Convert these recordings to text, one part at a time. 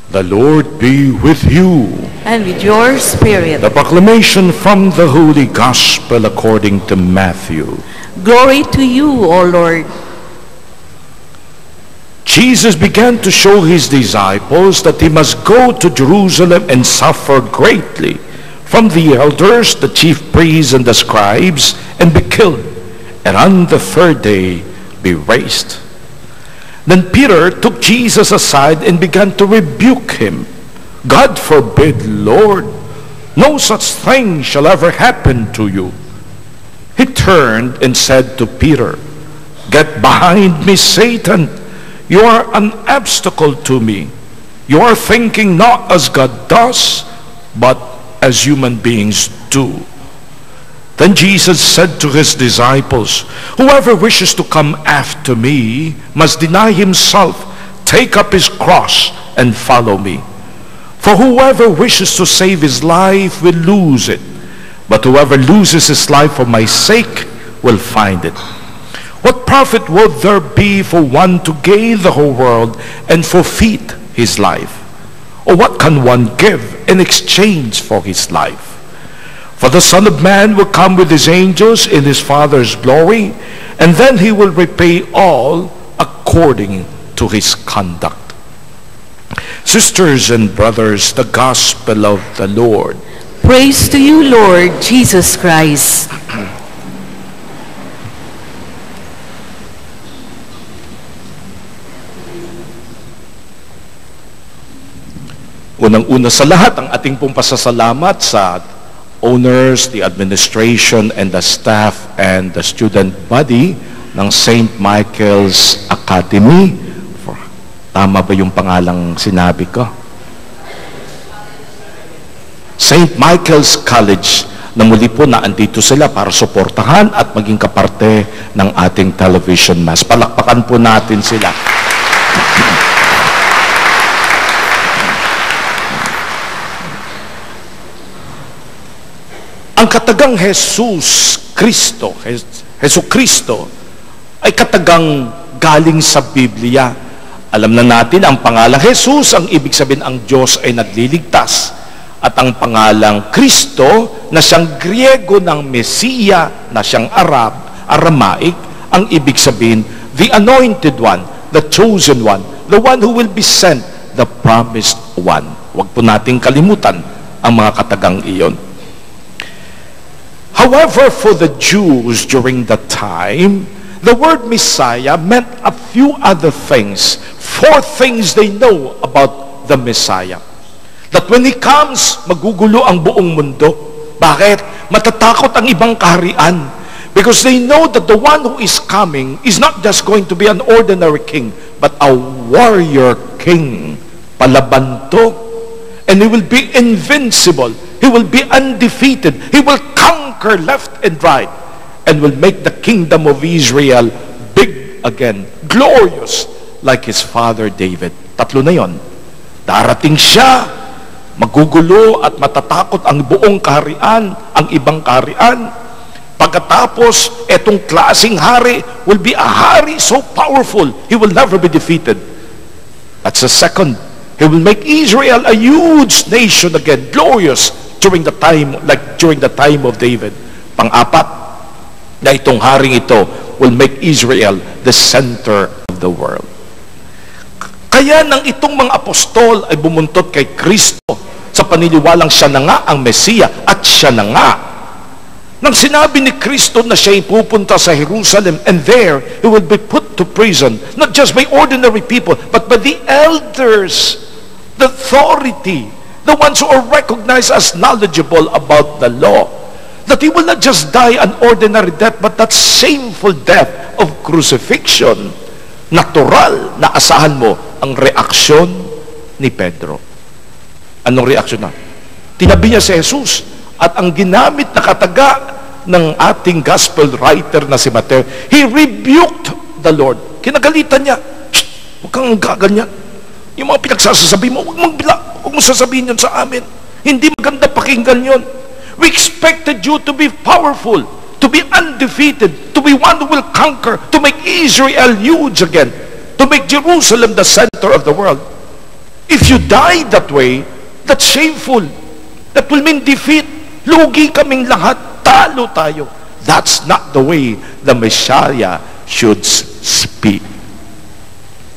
The Lord be with you. And with your spirit. The proclamation from the Holy Gospel according to Matthew. Glory to you, O Lord. Jesus began to show his disciples that he must go to Jerusalem and suffer greatly from the elders, the chief priests, and the scribes, and be killed, and on the third day be raised. Then Peter took Jesus aside and began to rebuke him. God forbid, Lord, no such thing shall ever happen to you. He turned and said to Peter, Get behind me, Satan. You are an obstacle to me. You are thinking not as God does, but as human beings do. Then Jesus said to his disciples, Whoever wishes to come after me must deny himself, take up his cross, and follow me. For whoever wishes to save his life will lose it, but whoever loses his life for my sake will find it. What profit would there be for one to gain the whole world and forfeit his life? Or what can one give in exchange for his life? For the Son of Man will come with his angels in his Father's glory, and then he will repay all according to his conduct. Sisters and brothers, the gospel of the Lord. Praise to you, Lord Jesus Christ. Unang-una sa lahat, ang ating pong pasasalamat sa owners, the administration, and the staff, and the student body ng St. Michael's Academy. Tama ba yung pangalang sinabi ko? St. Michael's College, na muli po na andito sila para suportahan at maging kaparte ng ating television mass. Palakpakan po natin sila. Ang katagang Jesus Kristo, Jesu Kristo, ay katagang galing sa Biblia. Alam na natin, ang pangalang Jesus, ang ibig sabihin ang Diyos ay nagliligtas. At ang pangalang Kristo, na siyang Griego ng Mesiya, na siyang Aramaic, ang ibig sabihin, the anointed one, the chosen one, the one who will be sent, the promised one. Huwag po nating kalimutan ang mga katagang iyon. However, for the Jews during that time, the word Messiah meant a few other things. 4 things they know about the Messiah. That when He comes, magugulo ang buong mundo. Bakit? Matatakot ang ibang kaharian. Because they know that the one who is coming is not just going to be an ordinary king, but a warrior king. Palaban to. And He will be invincible. He will be undefeated. He will conquer left and right and will make the kingdom of Israel big again, glorious like his father David. Tatlo na yon. Darating siya, magugulo at matatakot ang buong kaharian, ang ibang kaharian. Pagkatapos, etong klaseng hari will be a hari so powerful, he will never be defeated. That's the second. He will make Israel a huge nation again, glorious during the time of David. Pang-apat, na itong haring ito will make Israel the center of the world. Kaya nang itong mga apostol ay bumuntot kay Kristo sa paniniwalang siya na nga ang Mesiya at siya na nga. Nang sinabi ni Kristo na siya ay pupunta sa Jerusalem and there he will be put to prison, not just by ordinary people, but by the elders, the authority, the ones who are recognized as knowledgeable about the law. That he will not just die an ordinary death, but that shameful death of crucifixion. Natural na asahan mo ang reaksyon ni Pedro. Anong reaksyon na? Tinabi niya si Jesus. At ang ginamit na kataga ng ating gospel writer na si Mateo, he rebuked the Lord. Kinagalitan niya. Huwag kang gaganyan. Yung mga pinagsasasabi mo, huwag mong sasabihin yun sa amin. Hindi maganda pakinggan yun. We expected you to be powerful, to be undefeated, to be one who will conquer, to make Israel huge again, to make Jerusalem the center of the world. If you die that way, that's shameful. That will mean defeat. Lugi kaming lahat. Talo tayo. That's not the way the Messiah should speak.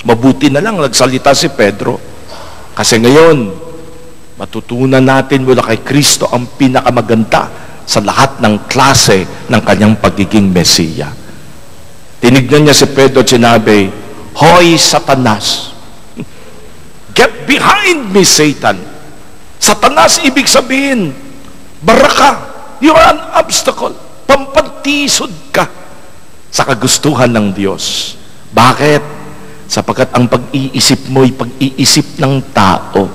Mabuti na lang nagsalita si Pedro. Kasi ngayon, matutunan natin mula kay Kristo ang pinakamaganda sa lahat ng klase ng kanyang pagiging Mesiya. Tinignan niya si Pedro at sinabi, Hoy, Satanas! Get behind me, Satan! Satanas, ibig sabihin, baraka, you are an obstacle, pampantisod ka sa kagustuhan ng Diyos. Bakit? Sapagkat ang pag-iisip mo ay pag-iisip ng tao.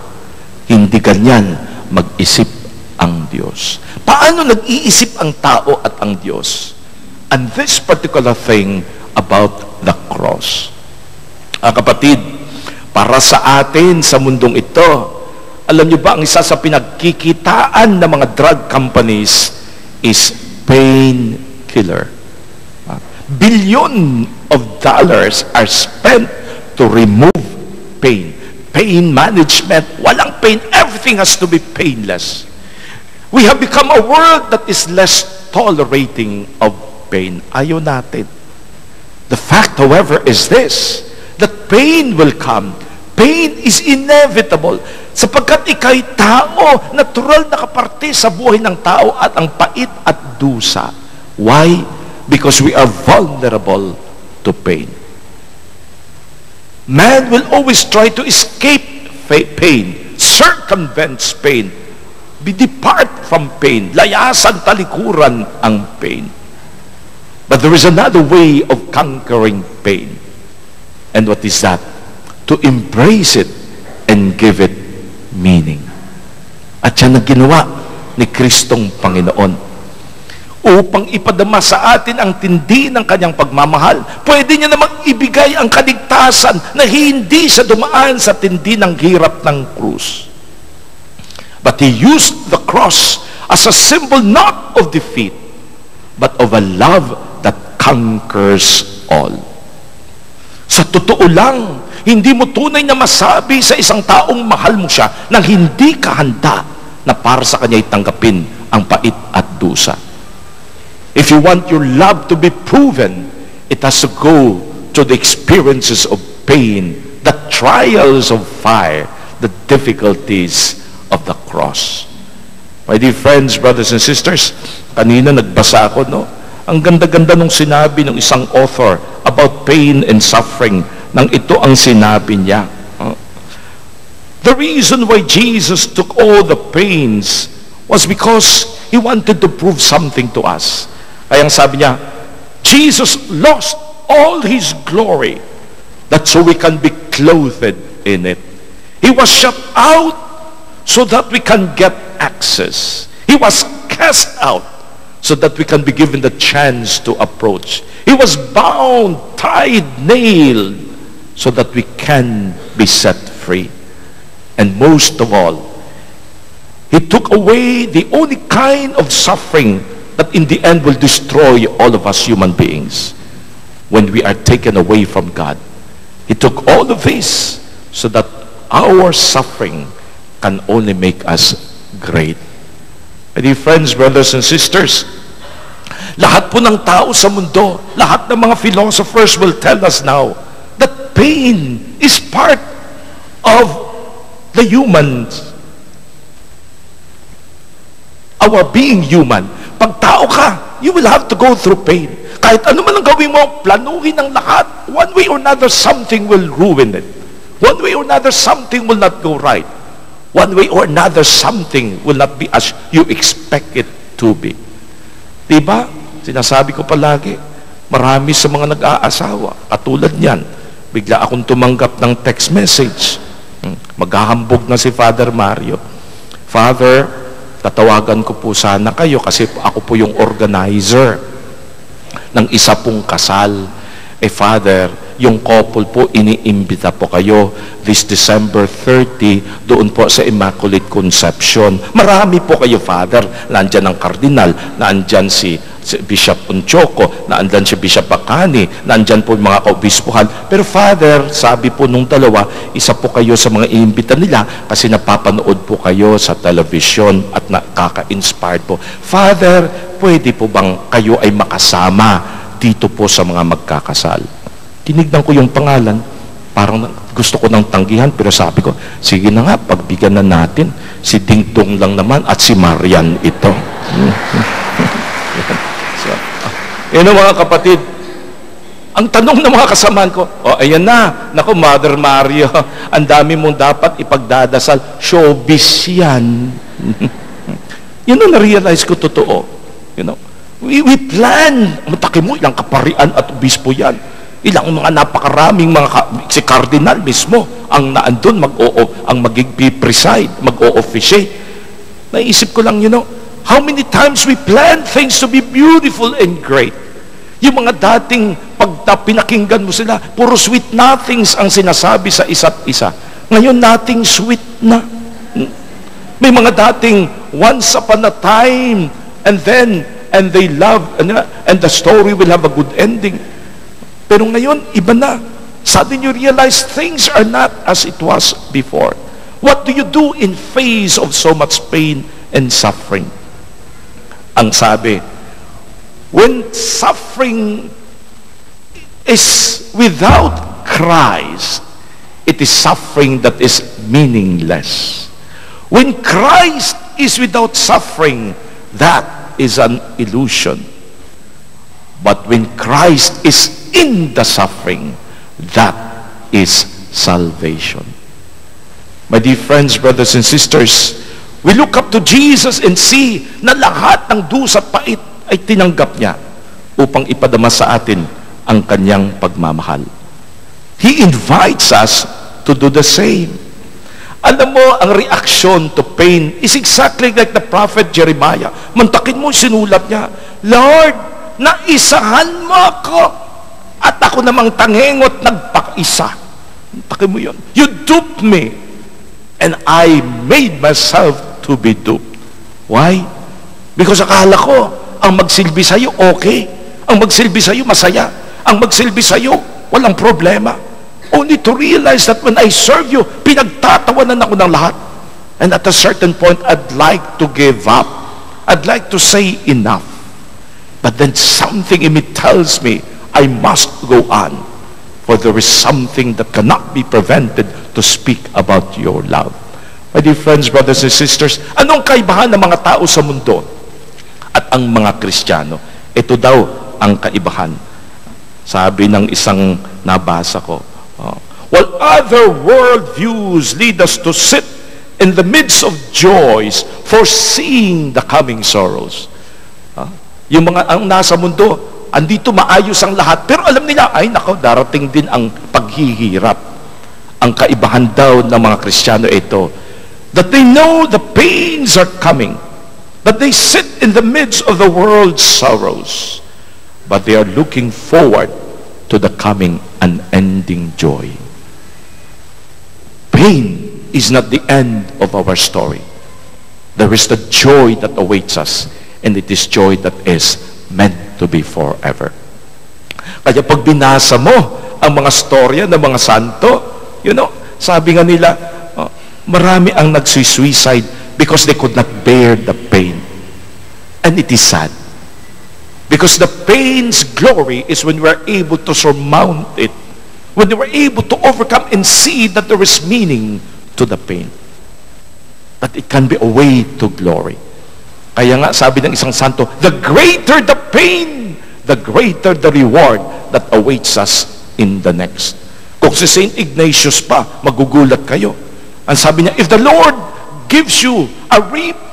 Hindi ganyan mag-isip ang Diyos. Paano nag-iisip ang tao at ang Diyos? And this particular thing about the cross. Kapatid, para sa atin sa mundong ito, alam niyo ba ang isa sa pinagkikitaan ng mga drug companies is painkiller. Billion of dollars are spent to remove pain. Pain management, walang pain, everything has to be painless. We have become a world that is less tolerating of pain. Ayaw natin. The fact, however, is this, that pain will come. Pain is inevitable. Sapagkat ika'y tao, natural na kaparte sa buhay ng tao at ang pait at dusa. Why? Because we are vulnerable to pain. Man will always try to escape pain, circumvent pain, depart from pain, layasan talikuran ang pain. But there is another way of conquering pain. And what is that? To embrace it and give it meaning. At yan ang ginawa ni Kristong Panginoon. Upang ipadama sa atin ang tindi ng kanyang pagmamahal, pwede niya namang ibigay ang kaligtasan na hindi siya dumaan sa tindi ng hirap ng krus. But He used the cross as a symbol not of defeat, but of a love that conquers all. Sa totoo lang, hindi mo tunay na masabi sa isang taong mahal mo siya nang hindi ka handa na para sa kanya'y tanggapin ang pait at dusa. If you want your love to be proven, it has to go to the experiences of pain, the trials of fire, the difficulties of the cross. My dear friends, brothers and sisters, kanina nagbasa ako, no? Ang ganda-ganda nung sinabi ng isang author about pain and suffering, nang ito ang sinabi niya. The reason why Jesus took all the pains was because He wanted to prove something to us. Kaya ang sabi niya, Jesus lost all His glory that so we can be clothed in it. He was shut out so that we can get access. He was cast out so that we can be given the chance to approach. He was bound, tied, nailed so that we can be set free. And most of all, He took away the only kind of suffering that in the end will destroy all of us human beings when we are taken away from God. He took all of this so that our suffering can only make us great. My dear friends, brothers and sisters, lahat po ng tao sa mundo, lahat ng mga philosophers will tell us now that pain is part of the humans. Our being human. Pag tao ka, you will have to go through pain. Kahit ano man ang gawin mo, planuhin ang lahat. One way or another, something will ruin it. One way or another, something will not go right. One way or another, something will not be as you expect it to be. Diba? Sinasabi ko palagi, marami sa mga nag-aasawa, katulad niyan, bigla akong tumanggap ng text message. Maghahambog na si Father Mario. Father, tatawagan ko po sana kayo kasi ako po yung organizer ng isa pong kasal. Father, yung couple po, iniimbita po kayo this December 30 doon po sa Immaculate Conception. Marami po kayo, Father. Nandyan ang Cardinal, nandyan si si Bishop Unchoco, naandyan si Bishop Bacani, naandyan po yung mga kaobispuhan. Pero Father, sabi po nung dalawa, isa po kayo sa mga iimbita nila kasi napapanood po kayo sa television at nakaka-inspired po. Father, pwede po bang kayo ay makasama dito po sa mga magkakasal? Tinignan ko yung pangalan, parang gusto ko nang tanggihan, pero sabi ko, sige na nga, pagbigyan na natin. Si Ding Dong lang naman at si Marian ito. So, yun mga kapatid, ang tanong ng mga kasamaan ko, ayan na, naku, Mother Mario, ang dami mong dapat ipagdadasal, showbiz yan. Yun ang na-realize ko totoo. You know, we plan, mataki mo, ilang kaparian at obispo yan. Ilang mga napakaraming si Cardinal mismo ang naandun, ang mag-preside, mag-o-officiate. Naisip ko lang, how many times we plan things to be beautiful and great. Yung mga dating pinakinggan mo sila, puro sweet nothings ang sinasabi sa isa't isa. Ngayon, nothing sweet na. May mga dating once upon a time, and they love, and the story will have a good ending. Pero ngayon, iba na. Suddenly you realize things are not as it was before. What do you do in face of so much pain and suffering? Ang sabi, when suffering is without Christ, it is suffering that is meaningless. When Christ is without suffering, that is an illusion. But when Christ is in the suffering, that is salvation. My dear friends, brothers and sisters, we look up to Jesus and see na lahat ng dusa at pait ay tinanggap niya upang ipadama sa atin ang kanyang pagmamahal. He invites us to do the same. Alam mo, ang reaction to pain is exactly like the prophet Jeremiah. Mantakin mo, sinulat niya, Lord, naisahan mo ako at ako namang tangengot nagpakaisa. Mantakin mo yun. You duped me and I made myself to be duped. Why? Because akala ko, ang magsilbi sa'yo, okay. Ang magsilbi sa'yo, masaya. Ang magsilbi sa'yo, walang problema. Only to realize that when I serve you, pinagtatawanan ako ng lahat. And at a certain point, I'd like to give up. I'd like to say enough. But then something in me tells me, I must go on. For there is something that cannot be prevented to speak about your love. My dear friends, brothers and sisters, anong kaibahan ng mga tao sa mundo at ang mga Kristiyano? Ito daw ang kaibahan. Sabi ng isang nabasa ko, while other worldviews lead us to sit in the midst of joys, foreseeing the coming sorrows. Yung mga ang nasa mundo, andito maayos ang lahat, pero alam nila, ay nako, darating din ang paghihirap. Ang kaibahan daw ng mga Kristiyano ito, that they know the pains are coming, that they sit in the midst of the world's sorrows, but they are looking forward to the coming unending joy. Pain is not the end of our story. There is the joy that awaits us, and it is joy that is meant to be forever. Kaya pag binasa mo ang mga storya ng mga santo, sabi nga nila, marami ang nagsuicide because they could not bear the pain. And it is sad. Because the pain's glory is when we are able to surmount it. When we are able to overcome and see that there is meaning to the pain. That it can be a way to glory. Kaya nga sabi ng isang santo, the greater the pain, the greater the reward that awaits us in the next. Kung si Saint Ignatius pa, magugulat kayo. Ang sabi niya, if the Lord gives you a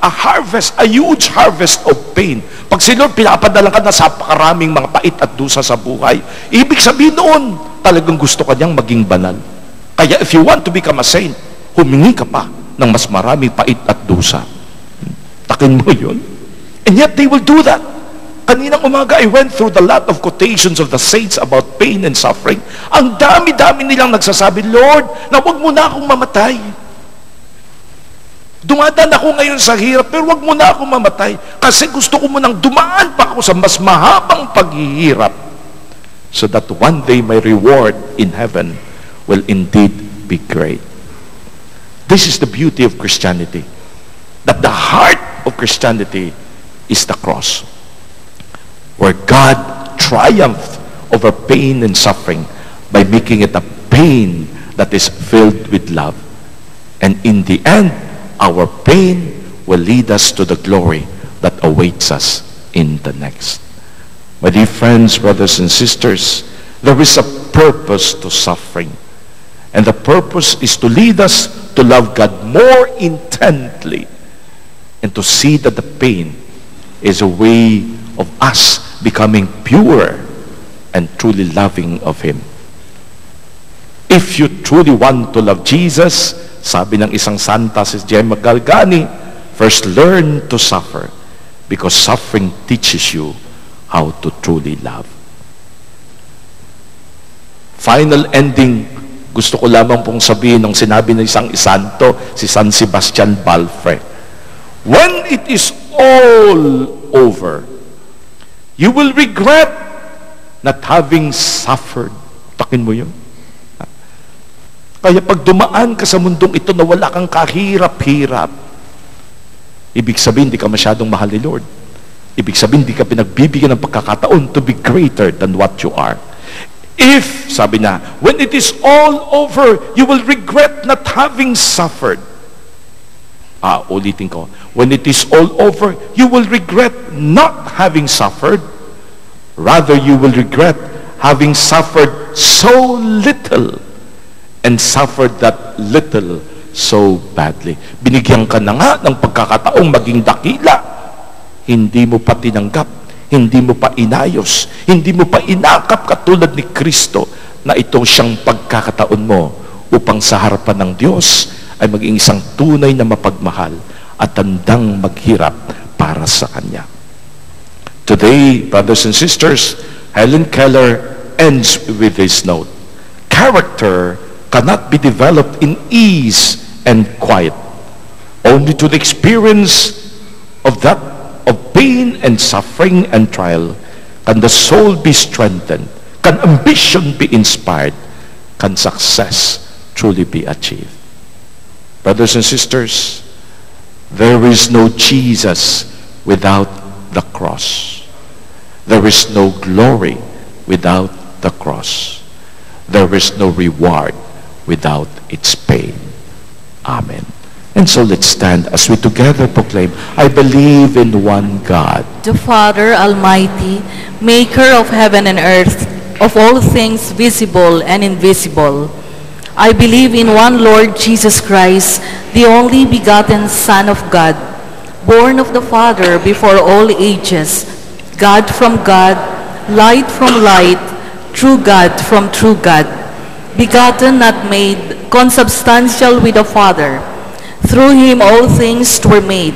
harvest, a huge harvest of pain, pag si Lord pinapadalang ka na sa pakaraming mga pait at dusa sa buhay, ibig sabihin noon, talagang gusto ka niyang maging banal. Kaya if you want to become a saint, humingi ka pa ng mas maraming pait at dusa. Takin mo yun. And yet they will do that. Kaninang umaga, I went through the lot of quotations of the saints about pain and suffering. Ang dami-dami nilang nagsasabi, Lord, na huwag mo na akong mamatay. Dumadaan ako ngayon sa hirap, pero wag mo na ako mamatay. Kasi gusto ko munang dumaan pa ako sa mas mahabang paghihirap. So that one day my reward in heaven will indeed be great. This is the beauty of Christianity. That the heart of Christianity is the cross. Where God triumphed over pain and suffering by making it a pain that is filled with love. And in the end, our pain will lead us to the glory that awaits us in the next. My dear friends, brothers and sisters, there is a purpose to suffering. And the purpose is to lead us to love God more intently and to see that the pain is a way of us becoming pure and truly loving of Him. If you truly want to love Jesus, sabi ng isang santa, si Gemma Galgani, first learn to suffer because suffering teaches you how to truly love. Final ending, gusto ko lamang pong sabihin ng sinabi ng isang isanto, si San Sebastian Balfre. When it is all over, you will regret not having suffered. Takin mo yun. Kaya pag dumaan ka sa mundong ito na wala kang kahirap-hirap, ibig sabihin, di ka masyadong mahal ni Lord. Ibig sabihin, di ka pinagbibigyan ng pagkakataon to be greater than what you are. If, sabi na, when it is all over, you will regret not having suffered. Ulitin ko. When it is all over, you will regret not having suffered. Rather, you will regret having suffered so little and suffered that little so badly. Binigyan ka na nga ng pagkakataong maging dakila. Hindi mo pa tinanggap, hindi mo pa inayos, hindi mo pa inakap katulad ni Kristo na itong siyang pagkakataon mo upang sa harapan ng Diyos ay maging isang tunay na mapagmahal at handang maghirap para sa Kanya. Today, brothers and sisters, Helen Keller ends with this note. Character cannot be developed in ease and quiet. Only to the experience of pain and suffering and trial can the soul be strengthened, can ambition be inspired, can success truly be achieved. Brothers and sisters, there is no Jesus without the cross. There is no glory without the cross. There is no reward without its pain. Amen. And so let's stand as we together proclaim, I believe in one God, The Father Almighty, maker of heaven and earth, of all things visible and invisible. I believe in one Lord Jesus Christ, the only begotten Son of God, born of the Father before all ages, God from God, light from light, true God from true God, begotten, not made, consubstantial with the Father. Through him all things were made.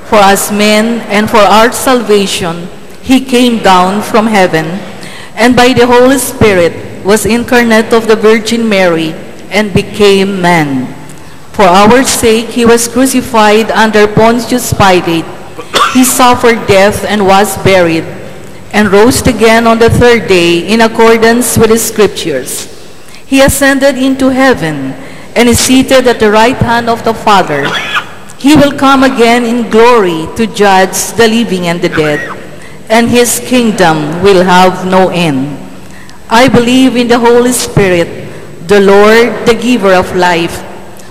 For us men and for our salvation, he came down from heaven, and by the Holy Spirit was incarnate of the Virgin Mary, and became man. For our sake he was crucified under Pontius Pilate. He suffered death and was buried, and rose again on the third day in accordance with the Scriptures. He ascended into heaven, and is seated at the right hand of the Father. He will come again in glory to judge the living and the dead, and his kingdom will have no end. I believe in the Holy Spirit, the Lord, the giver of life,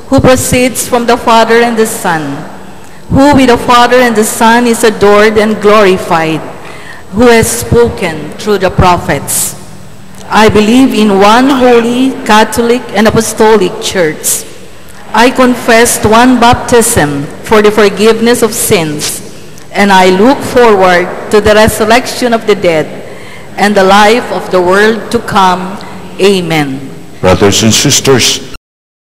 who proceeds from the Father and the Son, who with the Father and the Son is adored and glorified, who has spoken through the prophets. I believe in one holy, Catholic, and Apostolic Church. I confess one baptism for the forgiveness of sins, and I look forward to the resurrection of the dead and the life of the world to come. Amen. brothers and sisters,